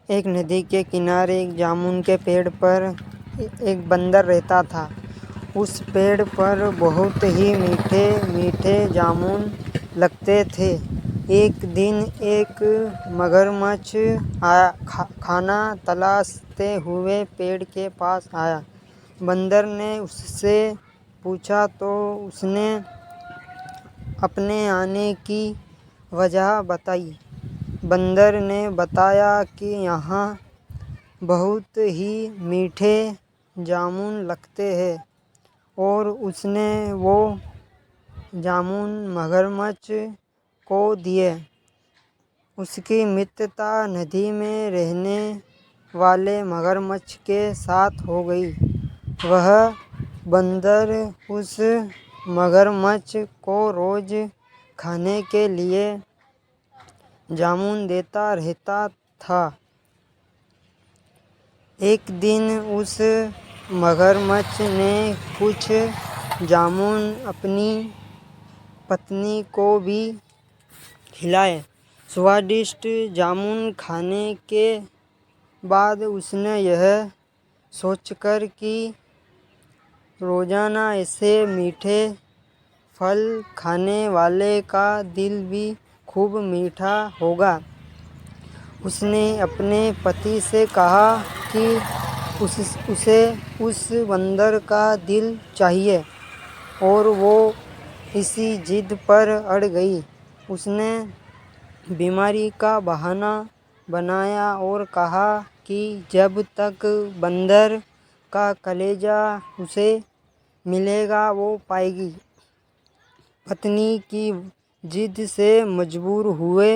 एक नदी के किनारे एक जामुन के पेड़ पर एक बंदर रहता था। उस पेड़ पर बहुत ही मीठे मीठे जामुन लगते थे। एक दिन एक मगरमच्छ खाना तलाशते हुए पेड़ के पास आया। बंदर ने उससे पूछा तो उसने अपने आने की वजह बताई। बंदर ने बताया कि यहाँ बहुत ही मीठे जामुन लगते हैं और उसने वो जामुन मगरमच्छ को दिए। उसकी मित्रता नदी में रहने वाले मगरमच्छ के साथ हो गई। वह बंदर उस मगरमच्छ को रोज खाने के लिए जामुन देता रहता था। एक दिन उस मगरमच्छ ने कुछ जामुन अपनी पत्नी को भी खिलाए। स्वादिष्ट जामुन खाने के बाद उसने यह सोचकर कि रोजाना ऐसे मीठे फल खाने वाले का दिल भी खूब मीठा होगा। उसने अपने पति से कहा कि उसे उस बंदर का दिल चाहिए और वो इसी जिद पर अड़ गई। उसने बीमारी का बहाना बनाया और कहा कि जब तक बंदर का कलेजा उसे मिलेगा वो पाएगी। पत्नी की जिद से मजबूर हुए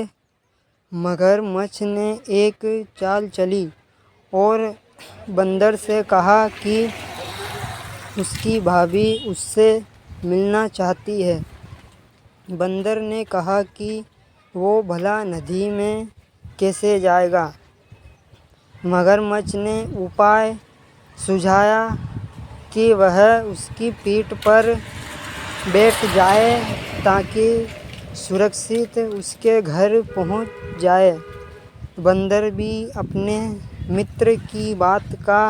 मगरमच्छ ने एक चाल चली और बंदर से कहा कि उसकी भाभी उससे मिलना चाहती है। बंदर ने कहा कि वो भला नदी में कैसे जाएगा। मगरमच्छ ने उपाय सुझाया कि वह उसकी पीठ पर बैठ जाए ताकि सुरक्षित उसके घर पहुंच जाए। बंदर भी अपने मित्र की बात का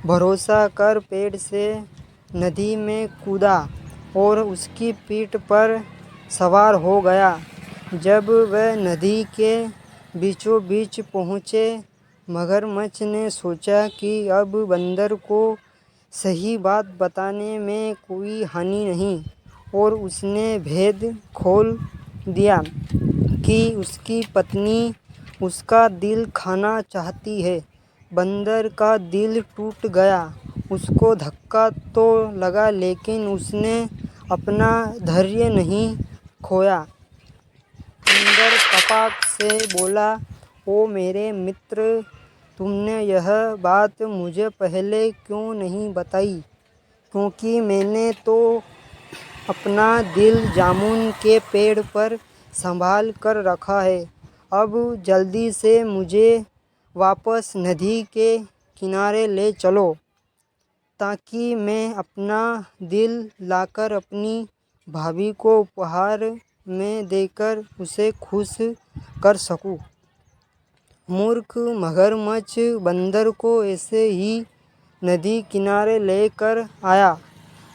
भरोसा कर पेड़ से नदी में कूदा और उसकी पीठ पर सवार हो गया। जब वह नदी के बीचों बीच पहुँचे, मगरमच्छ ने सोचा कि अब बंदर को सही बात बताने में कोई हानि नहीं और उसने भेद खोल दिया कि उसकी पत्नी उसका दिल खाना चाहती है। बंदर का दिल टूट गया। उसको धक्का तो लगा लेकिन उसने अपना धैर्य नहीं खोया। बंदर तपाक से बोला, ओ मेरे मित्र, तुमने यह बात मुझे पहले क्यों नहीं बताई? क्योंकि मैंने तो अपना दिल जामुन के पेड़ पर संभाल कर रखा है। अब जल्दी से मुझे वापस नदी के किनारे ले चलो ताकि मैं अपना दिल लाकर अपनी भाभी को उपहार में देकर उसे खुश कर सकूं। मूर्ख मगरमच्छ बंदर को ऐसे ही नदी किनारे लेकर आया।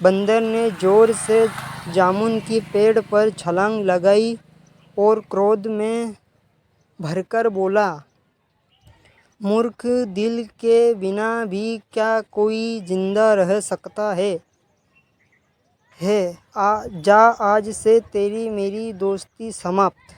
बंदर ने जोर से जामुन की पेड़ पर छलांग लगाई और क्रोध में भरकर बोला, मूर्ख, दिल के बिना भी क्या कोई जिंदा रह सकता है? जा, आज से तेरी मेरी दोस्ती समाप्त।